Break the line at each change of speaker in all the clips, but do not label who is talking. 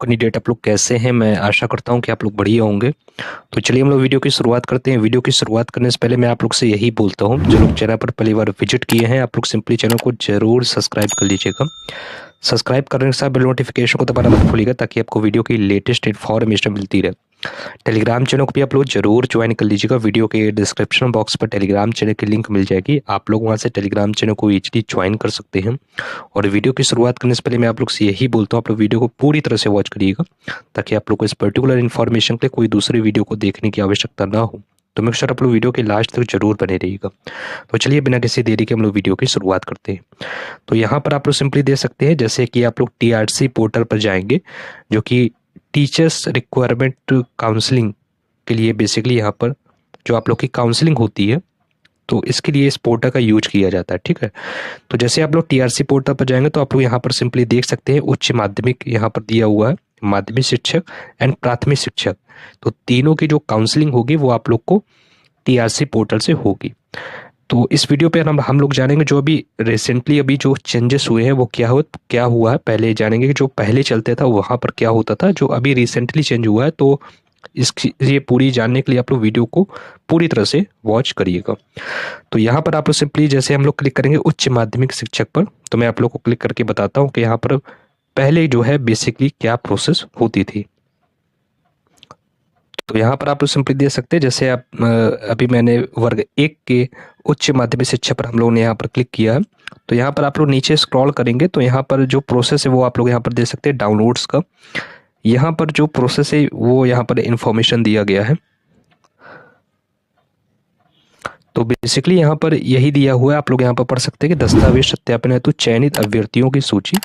Candidate आप लोग कैसे हैं? मैं आशा करता हूँ कि आप लोग बढ़िया होंगे। तो चलिए हम लोग वीडियो की शुरुआत करते हैं। वीडियो की शुरुआत करने से पहले मैं आप लोग से यही बोलता हूँ, जो लोग चैनल पर पहली बार विजिट किए हैं आप लोग सिंपली चैनल को जरूर सब्सक्राइब कर लीजिएगा। सब्सक्राइब करने के साथ बेल नोटिफिकेशन को दबाना मत भूलिएगा ताकि आपको वीडियो की लेटेस्ट इन्फॉर्मेशन मिलती रहे। टेलीग्राम चैनल को भी आप लोग जरूर ज्वाइन कर लीजिएगा। वीडियो के डिस्क्रिप्शन बॉक्स पर टेलीग्राम चैनल की लिंक मिल जाएगी, आप लोग वहां से टेलीग्राम चैनल को इजीली ज्वाइन कर सकते हैं। और वीडियो की शुरुआत करने से पहले मैं आप लोग से यही बोलता हूँ, आप लोग वीडियो को पूरी तरह से वॉच करिएगा ताकि आप लोग को इस पर्टिकुलर इन्फॉर्मेशन के लिए कोई दूसरी वीडियो को देखने की आवश्यकता ना हो। तो मेक श्योर आप लोग वीडियो के लास्ट तक जरूर बने रहिएगा। तो चलिए बिना किसी देरी के हम लोग वीडियो की शुरुआत करते हैं। तो यहाँ पर आप लोग सिंपली देख सकते हैं, जैसे कि आप लोग टीआरसी पोर्टल पर जाएंगे, जो कि टीचर्स रिक्वायरमेंट काउंसलिंग के लिए बेसिकली यहाँ पर जो आप लोग की काउंसलिंग होती है, तो इसके लिए इस पोर्टल का यूज किया जाता है। ठीक है, तो जैसे आप लोग टीआरसी पोर्टल पर जाएंगे तो आप लोग यहाँ पर सिंपली देख सकते हैं उच्च माध्यमिक यहाँ पर दिया हुआ है, माध्यमिक शिक्षक एंड प्राथमिक शिक्षक। तो तीनों की जो काउंसलिंग होगी वो आप लोग को टीआरसी पोर्टल से होगी। तो इस वीडियो पे हम लोग जानेंगे जो अभी रिसेंटली अभी जो चेंजेस हुए हैं वो क्या हुआ है। पहले जानेंगे कि जो पहले चलते था वहाँ पर क्या होता था, जो अभी रिसेंटली चेंज हुआ है। तो इसकी ये पूरी जानने के लिए आप लोग वीडियो को पूरी तरह से वॉच करिएगा। तो यहाँ पर आप लोग सिंपली जैसे हम लोग क्लिक करेंगे उच्च माध्यमिक शिक्षक पर, तो मैं आप लोग को क्लिक करके बताता हूँ कि यहाँ पर पहले जो है बेसिकली क्या प्रोसेस होती थी। तो यहाँ पर आप लोग सिंपली दे सकते हैं, जैसे आप अभी मैंने वर्ग 1 के उच्च माध्यमिक शिक्षा पर हम लोगों ने यहाँ पर क्लिक किया है। तो यहाँ पर आप लोग नीचे स्क्रॉल करेंगे तो यहाँ पर जो प्रोसेस है वो आप लोग यहाँ पर दे सकते हैं डाउनलोड्स का। यहाँ पर जो प्रोसेस है वो यहाँ पर इंफॉर्मेशन दिया गया है। तो बेसिकली यहाँ पर यही दिया हुआ है, आप लोग यहाँ पर पढ़ सकते हैं कि दस्तावेज सत्यापन हेतु चयनित अभ्यर्थियों की सूची,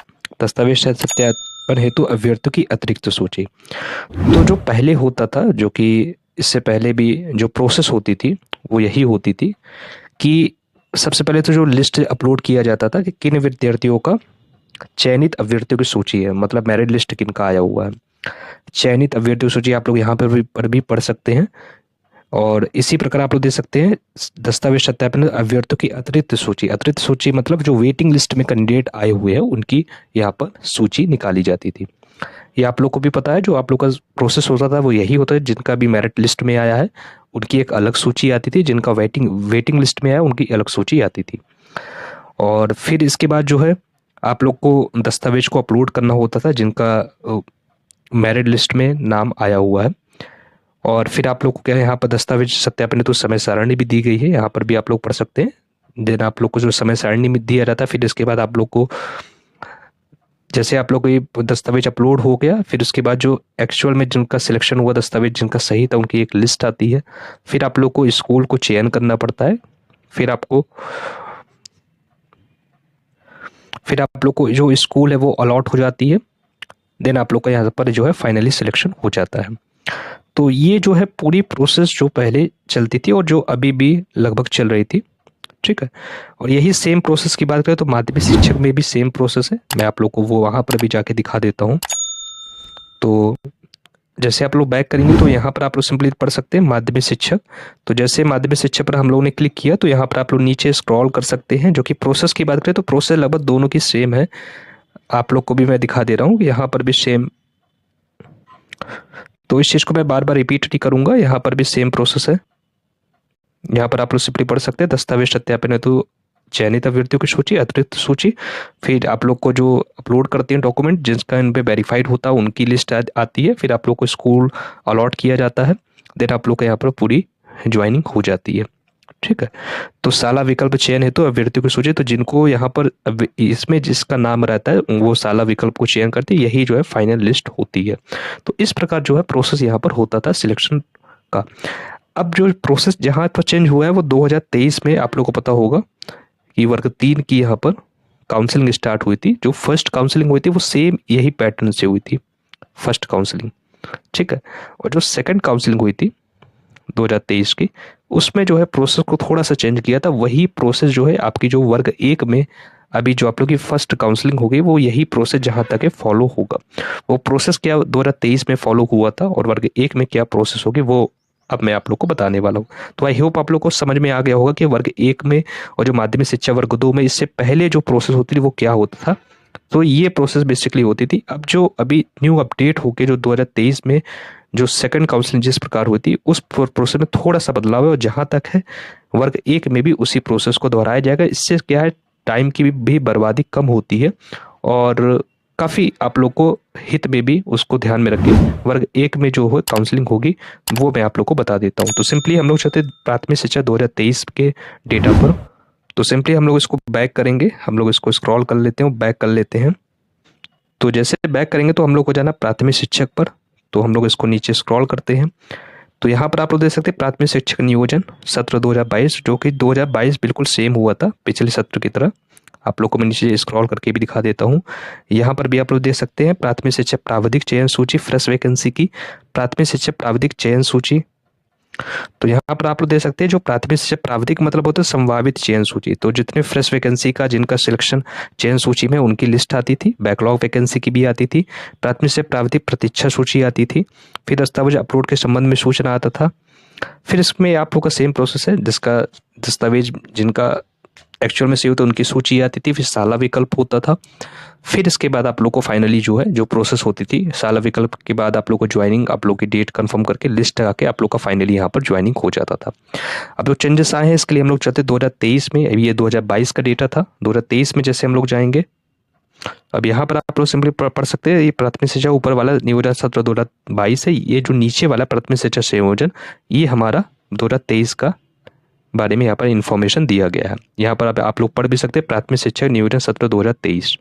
दस्तावेज सत्यापन हेतु अभ्यर्थियों की अतिरिक्त सूची। तो जो पहले होता था, जो कि इससे पहले भी जो प्रोसेस होती थी वो यही होती थी कि सबसे पहले तो जो लिस्ट अपलोड किया जाता था कि किन विद्यार्थियों का चयनित अभ्यर्थियों की सूची है, मतलब मेरिट लिस्ट किनका आया हुआ है। चयनित अभ्यर्थियों की सूची आप लोग यहाँ पर भी पढ़ सकते हैं। और इसी प्रकार आप लोग देख सकते हैं दस्तावेज सत्यापन अभ्यर्थियों की अतिरिक्त सूची। अतिरिक्त सूची मतलब जो वेटिंग लिस्ट में कैंडिडेट आए हुए हैं उनकी यहाँ पर सूची निकाली जाती थी। ये आप लोग को भी पता है, जो आप लोग का प्रोसेस होता था वो यही होता है, जिनका भी मेरिट लिस्ट में आया है उनकी एक अलग सूची आती थी, जिनका वेटिंग लिस्ट में आया उनकी अलग सूची आती थी। और फिर इसके बाद जो है आप लोग को दस्तावेज को अपलोड करना होता था जिनका मेरिट लिस्ट में नाम आया हुआ है। और फिर आप लोग को क्या है, यहाँ पर दस्तावेज सत्यापन हेतु समय सारणी भी दी गई है, यहाँ पर भी आप लोग पढ़ सकते हैं। देन आप लोग को जो समय सारणी में दिया जाता है, फिर इसके बाद आप लोग को जैसे आप लोग को ये दस्तावेज अपलोड हो गया, फिर उसके बाद जो एक्चुअल में जिनका सिलेक्शन हुआ दस्तावेज जिनका सही था उनकी एक लिस्ट आती है। फिर आप लोग को स्कूल को चयन करना पड़ता है। फिर आप लोग को जो स्कूल है वो अलॉट हो जाती है। देन आप लोग का यहाँ पर जो है फाइनली सिलेक्शन हो जाता है। तो ये जो है पूरी प्रोसेस जो पहले चलती थी और जो अभी भी लगभग चल रही थी। ठीक है, और यही सेम प्रोसेस की बात करें तो माध्यमिक शिक्षक में भी सेम प्रोसेस है। मैं आप लोग को वो वहां पर भी जाके दिखा देता हूँ। तो जैसे आप लोग बैक करेंगे तो यहाँ पर आप लोग सिंपली पढ़ सकते हैं माध्यमिक शिक्षक। तो जैसे माध्यमिक शिक्षक पर हम लोगों ने क्लिक किया तो यहाँ पर आप लोग नीचे स्क्रॉल कर सकते हैं। जो कि प्रोसेस की बात करें तो प्रोसेस लगभग दोनों की सेम है, आप लोग को भी मैं दिखा दे रहा हूँ, यहाँ पर भी सेम। तो इस चीज को मैं बार बार रिपीट नहीं करूंगा, यहाँ पर भी सेम प्रोसेस है। यहाँ पर आप लोग सिंपली पढ़ सकते हैं दस्तावेज सत्यापन हेतु चयनित अभ्यर्थियों की सूची, अतिरिक्त सूची। फिर आप लोग को जो अपलोड करते हैं डॉक्यूमेंट जिसका इन पे वेरीफाइड होता है उनकी लिस्ट आती है। फिर आप लोग को स्कूल अलॉट किया जाता है। देन आप लोग को यहाँ पर पूरी ज्वाइनिंग हो जाती है। ठीक है, तो साला विकल्प चयन हेतु अभ्यर्थियों की सूची, तो जिनको यहाँ पर इसमें जिसका नाम रहता है वो साला विकल्प को चयन करते हैं, यही जो है फाइनल लिस्ट होती है। तो इस प्रकार जो है प्रोसेस यहाँ पर होता था सिलेक्शन का। अब जो प्रोसेस जहाँ पर चेंज हुआ है वो 2023 में आप लोग को पता होगा कि वर्ग 3 की यहाँ पर काउंसलिंग स्टार्ट हुई थी। जो फर्स्ट काउंसलिंग हुई थी वो सेम यही पैटर्न से हुई थी, फर्स्ट काउंसलिंग। ठीक है, और जो सेकंड काउंसलिंग हुई थी 2023 की, उसमें जो है प्रोसेस को थोड़ा सा चेंज किया था। वही प्रोसेस जो है आपकी जो वर्ग 1 में अभी जो आप लोग की फर्स्ट काउंसलिंग होगी वो यही प्रोसेस जहां तक है फॉलो होगा। वो प्रोसेस क्या 2023 में फॉलो हुआ था और वर्ग 1 में क्या प्रोसेस होगी वो अब मैं आप लोग को बताने वाला हूँ। तो आई होप आप लोग को समझ में आ गया होगा कि वर्ग 1 में और जो माध्यमिक शिक्षा वर्ग 2 में इससे पहले जो प्रोसेस होती थी वो क्या होता था तो ये प्रोसेस बेसिकली होती थी। अब जो अभी न्यू अपडेट होके जो 2023 में जो सेकंड काउंसलिंग जिस प्रकार हुई थी, उस प्रोसेस में थोड़ा सा बदलाव है, और जहाँ तक है वर्ग एक में भी उसी प्रोसेस को दोहराया जाएगा। इससे क्या है, टाइम की भी बर्बादी कम होती है, और काफ़ी आप लोग को हित में भी उसको ध्यान में रख के वर्ग एक में जो हो काउंसलिंग होगी वो मैं आप लोग को बता देता हूँ। तो सिंपली हम लोग चाहते प्राथमिक शिक्षा 2023 के डेटा पर, तो सिंपली हम लोग इसको बैक करेंगे, हम लोग इसको स्क्रॉल कर लेते हैं, बैक कर लेते हैं। तो जैसे बैक करेंगे तो हम लोग को जाना प्राथमिक शिक्षक पर, तो हम लोग इसको नीचे स्क्रॉल करते हैं। तो यहाँ पर आप लोग देख सकते हैं प्राथमिक शिक्षक नियोजन सत्र 2022, जो कि 2022 बिल्कुल सेम हुआ था पिछले सत्र की तरह। आप लोग को मैं नीचे स्क्रॉल करके भी दिखा देता हूँ। यहाँ पर भी आप लोग देख सकते हैं प्राथमिक शिक्षक प्राविधिक चयन सूची, फ्रेश वैकेंसी की प्राथमिक शिक्षक प्राविधिक चयन सूची। तो यहाँ पर आप लोग देख सकते हैं जो प्राथमिक शिक्षक प्राविधिक मतलब होता है संभावित चयन सूची, तो जितने फ्रेश वैकेंसी का जिनका सिलेक्शन चयन सूची में उनकी लिस्ट आती थी, बैकलॉग वैकेंसी की भी आती थी, प्राथमिक शिक्षक प्राविधिक प्रतीक्षा सूची आती थी, फिर दस्तावेज अपलोड के संबंध में सूचना आता था। फिर इसमें आप लोग का सेम प्रोसेस है, जिसका दस्तावेज जिनका एक्चुअल में सही होता उनकी सूची आती थी, फिर साला विकल्प होता था। फिर इसके बाद आप लोग को फाइनली जो है जो प्रोसेस होती थी, साला विकल्प के बाद आप लोग को ज्वाइनिंग, आप लोग की डेट कंफर्म करके लिस्ट आके आप लोग का फाइनली यहाँ पर ज्वाइनिंग हो जाता था। अब जो चेंजेस आए हैं इसके लिए हम लोग चाहते 2023 में, अभी ये 2022 का डेटा था, 2023 में जैसे हम लोग जाएंगे, अब यहाँ पर आप लोग सिंपली पढ़ सकते हैं, ये प्राथमिक शिक्षा ऊपर वाला नियोजन सत्र 2022 है, ये जो नीचे वाला प्राथमिक शिक्षा संयोजन ये हमारा 2023 का बारे में यहाँ पर इंफॉर्मेशन दिया गया है। यहाँ पर आप लोग पढ़ भी सकते हैं प्राथमिक शिक्षक नियोजन सत्र 2023।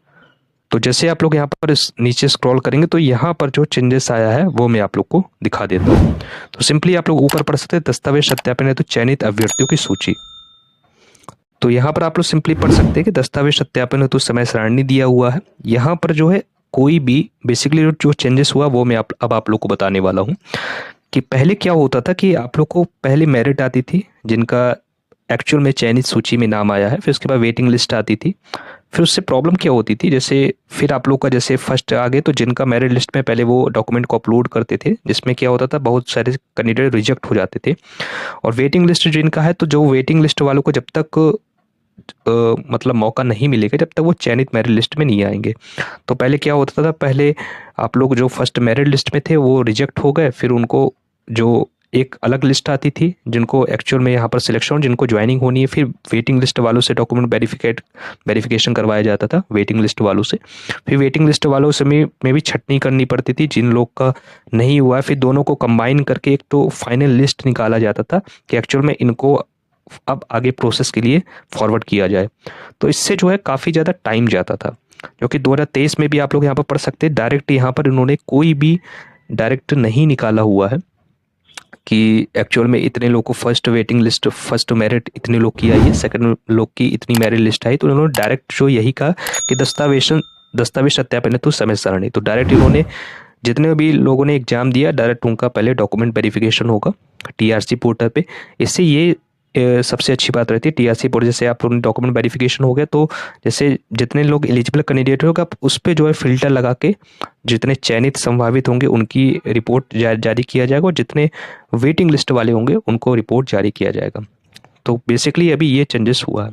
तो जैसे आप लोग यहाँ पर इस नीचे स्क्रॉल करेंगे तो यहाँ पर जो चेंजेस आया है वो मैं आप लोग को दिखा देता हूँ। तो सिंपली आप लोग ऊपर पढ़ सकते हैं दस्तावेज सत्यापन है तो चयनित अभ्यर्थियों की सूची। तो यहाँ पर आप लोग सिंपली पढ़ सकते हैं कि दस्तावेज सत्यापन है तो समय सारणी दिया हुआ है। यहाँ पर जो है कोई भी बेसिकली जो चेंजेस हुआ वो मैं अब आप लोग को बताने वाला हूँ कि पहले क्या होता था कि आप लोग को पहले मेरिट आती थी जिनका एक्चुअल में चयनित सूची में नाम आया है, फिर उसके बाद वेटिंग लिस्ट आती थी। फिर उससे प्रॉब्लम क्या होती थी, जैसे फिर आप लोग का जैसे फर्स्ट आ गए तो जिनका मेरिट लिस्ट में पहले वो डॉक्यूमेंट को अपलोड करते थे, जिसमें क्या होता था बहुत सारे कैंडिडेट रिजेक्ट हो जाते थे। और वेटिंग लिस्ट जिनका है तो जो वेटिंग लिस्ट वालों को जब तक मतलब मौका नहीं मिलेगा जब तक वो चयनित मेरिट लिस्ट में नहीं आएंगे। तो पहले क्या होता था, पहले आप लोग जो फर्स्ट मेरिट लिस्ट में थे वो रिजेक्ट हो गए, फिर उनको जो एक अलग लिस्ट आती थी जिनको एक्चुअल में यहाँ पर सिलेक्शन जिनको ज्वाइनिंग होनी है, फिर वेटिंग लिस्ट वालों से डॉक्यूमेंट वेरिफिकेशन करवाया जाता था वेटिंग लिस्ट वालों से। फिर वेटिंग लिस्ट वालों से में भी छटनी करनी पड़ती थी, जिन लोग का नहीं हुआ है फिर दोनों को कंबाइन करके एक तो फाइनल लिस्ट निकाला जाता था कि एक्चुअल में इनको अब आगे प्रोसेस के लिए फॉरवर्ड किया जाए। तो इससे जो है काफ़ी ज़्यादा टाइम जाता था, जो कि 2023 में भी आप लोग यहाँ पर पढ़ सकते हैं। डायरेक्ट यहाँ पर इन्होंने कोई भी डायरेक्ट नहीं निकाला हुआ है कि एक्चुअल में इतने लोग को first waiting list first merit इतने लोग की आई है, सेकंड लोग की इतनी मेरिट लिस्ट आई, तो उन्होंने डायरेक्ट जो यही कहा कि दस्तावेज सत्यापन तो समय सारणी, तो डायरेक्ट इन्होंने जितने भी लोगों ने एग्जाम दिया डायरेक्ट उनका पहले डॉक्यूमेंट वेरिफिकेशन होगा टीआरसी पोर्टल पे। इससे ये सबसे अच्छी बात रहती है टीआरसी पोर्टल, जैसे आप डॉक्यूमेंट वेरिफिकेशन हो गया तो जैसे जितने लोग एलिजिबल कैंडिडेट होगा उस पर जो है फिल्टर लगा के जितने चयनित संभावित होंगे उनकी रिपोर्ट जारी किया जाएगा, और जितने वेटिंग लिस्ट वाले होंगे उनको रिपोर्ट जारी किया जाएगा। तो बेसिकली अभी ये चेंजेस हुआ है,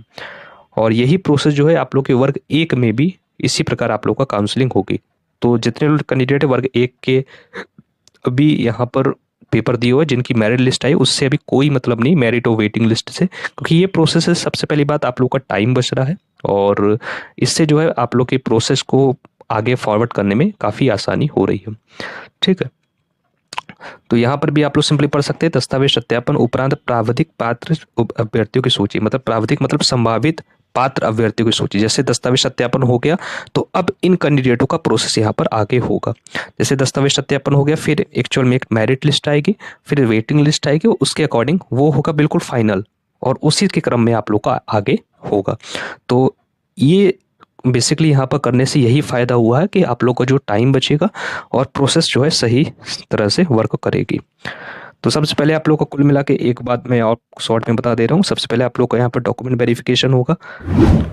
और यही प्रोसेस जो है आप लोग के वर्ग एक में भी इसी प्रकार आप लोग का काउंसलिंग होगी। तो जितने लोग कैंडिडेट है वर्ग एक के अभी यहाँ पर पेपर दिए हुए जिनकी मेरिट लिस्ट आई उससे अभी कोई मतलब नहीं मेरिट और वेटिंग लिस्ट से, क्योंकि ये प्रोसेस है। सबसे पहली बात आप लोग का टाइम बच रहा है, और इससे जो है आप लोग के प्रोसेस को आगे फॉरवर्ड करने में काफ़ी आसानी हो रही है। ठीक है, तो यहाँ पर भी आप लोग सिंपली पढ़ सकते हैं दस्तावेज सत्यापन उपरांत प्राविधिक पात्र अभ्यर्थियों की सूची, मतलब प्राविधिक मतलब संभावित पात्र अभ्यर्थियों की सूची। जैसे दस्तावेज सत्यापन हो गया तो अब इन कैंडिडेटों का प्रोसेस यहाँ पर आगे होगा। जैसे दस्तावेज सत्यापन हो गया फिर एक्चुअल में एक मेरिट लिस्ट आएगी, फिर वेटिंग लिस्ट आएगी, उसके अकॉर्डिंग वो होगा बिल्कुल फाइनल, और उसी के क्रम में आप लोग का आगे होगा। तो ये बेसिकली यहाँ पर करने से यही फ़ायदा हुआ है कि आप लोग का जो टाइम बचेगा और प्रोसेस जो है सही तरह से वर्क करेगी। तो सबसे पहले आप लोग को कुल मिला के एक बात मैं और शॉर्ट में बता दे रहा हूँ। सबसे पहले आप लोग का यहाँ पर डॉक्यूमेंट वेरिफिकेशन होगा,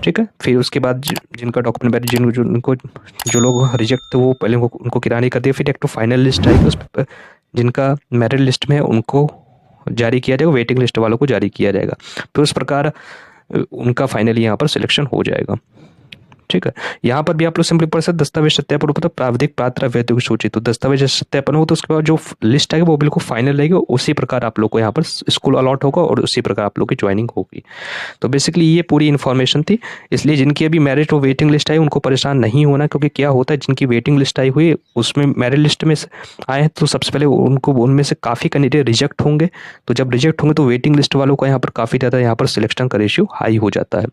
ठीक है। फिर उसके बाद जिनका डॉक्यूमेंट जो लोग रिजेक्ट थे वो पहले उनको किरानी कर दिया, फिर एक तो फाइनल लिस्ट आएगी उस पर जिनका मेरिट लिस्ट में है उनको जारी किया जाएगा, वेटिंग लिस्ट वालों को जारी किया जाएगा। तो इस प्रकार उनका फाइनली यहाँ पर सिलेक्शन हो जाएगा। ठीक है। यहाँ पर भी आप लोग सिंपली पढ़ सकते दस्तावेज सत्यापन मतलब प्राविधिक पात्र अभ्यर्थियों की सूची, तो दस्तावेज सत्यापन हो तो उसके बाद जो लिस्ट आएगी वो बिल्कुल फाइनल रहेगी, उसी प्रकार आप लोग को यहाँ पर स्कूल अलॉट होगा और उसी प्रकार आप लोग की ज्वाइनिंग होगी। तो बेसिकली ये पूरी इन्फॉर्मेशन थी। इसलिए जिनकी अभी मेरिट और वेटिंग लिस्ट आई उनको परेशान नहीं होना, क्योंकि क्या होता है जिनकी वेटिंग लिस्ट आई हुई उसमें मेरिट लिस्ट में आए हैं तो सबसे पहले उनको उनमें से काफ़ी कैंडिडेट रिजेक्ट होंगे। तो जब रिजेक्ट होंगे तो वेटिंग लिस्ट वालों का यहाँ पर काफ़ी ज़्यादा यहाँ पर सिलेक्शन का रेशियो हाई हो जाता है।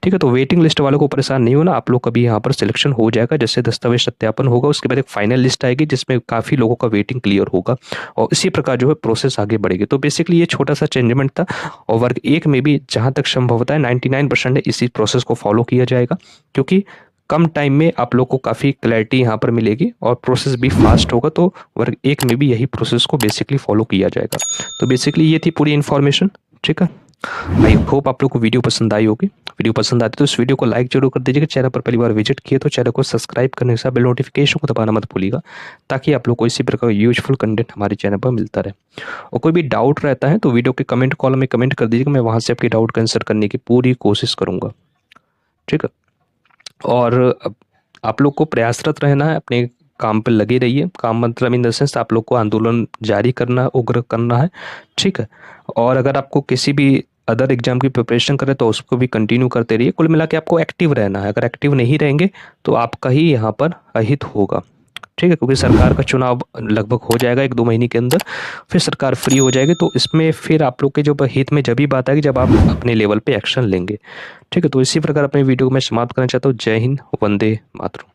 ठीक है, तो वेटिंग लिस्ट वालों को परेशान नहीं होना, आप लोग का भी यहाँ पर सिलेक्शन हो जाएगा। जैसे दस्तावेज सत्यापन होगा उसके बाद एक फाइनल लिस्ट आएगी जिसमें काफ़ी लोगों का वेटिंग क्लियर होगा और इसी प्रकार जो है प्रोसेस आगे बढ़ेगी। तो बेसिकली ये छोटा सा चेंजमेंट था और वर्ग 1 में भी जहाँ तक संभवता है 99% इसी प्रोसेस को फॉलो किया जाएगा, क्योंकि कम टाइम में आप लोग को काफ़ी क्लैरिटी यहाँ पर मिलेगी और प्रोसेस भी फास्ट होगा। तो वर्ग 1 में भी यही प्रोसेस को बेसिकली फॉलो किया जाएगा। तो बेसिकली ये थी पूरी इन्फॉर्मेशन। ठीक है, आई होप आप लोग को वीडियो पसंद आई होगी। वीडियो पसंद आती तो इस वीडियो को लाइक जरूर कर दीजिएगा। चैनल पर पहली बार विजिट किए तो चैनल को सब्सक्राइब करने के साथ बेल नोटिफिकेशन को दबाना मत भूलिएगा, ताकि आप लोग को इसी प्रकार यूजफुल कंटेंट हमारे चैनल पर मिलता रहे। और कोई भी डाउट रहता है तो वीडियो के कमेंट कॉलम में कमेंट कर दीजिएगा, मैं वहाँ से आपके डाउट का आंसर करने की पूरी कोशिश करूँगा। ठीक है, और आप लोग को प्रयासरत रहना है, अपने काम पर लगे रहिए। काम मतलब इन द सेंस आप लोग को आंदोलन जारी करना, उग्र करना है। ठीक है, और अगर आपको किसी भी अदर एग्जाम की प्रिपरेशन करें तो उसको भी कंटिन्यू करते रहिए। कुल मिला के आपको एक्टिव रहना है, अगर एक्टिव नहीं रहेंगे तो आपका ही यहाँ पर अहित होगा। ठीक है, क्योंकि सरकार का चुनाव लगभग हो जाएगा 1-2 महीने के अंदर, फिर सरकार फ्री हो जाएगी, तो इसमें फिर आप लोग के जो हित में जब ही बात आएगी जब आप अपने लेवल पे एक्शन लेंगे। ठीक है, तो इसी प्रकार अपने वीडियो को मैं समाप्त करना चाहता हूँ। जय हिंद, वंदे मातरम।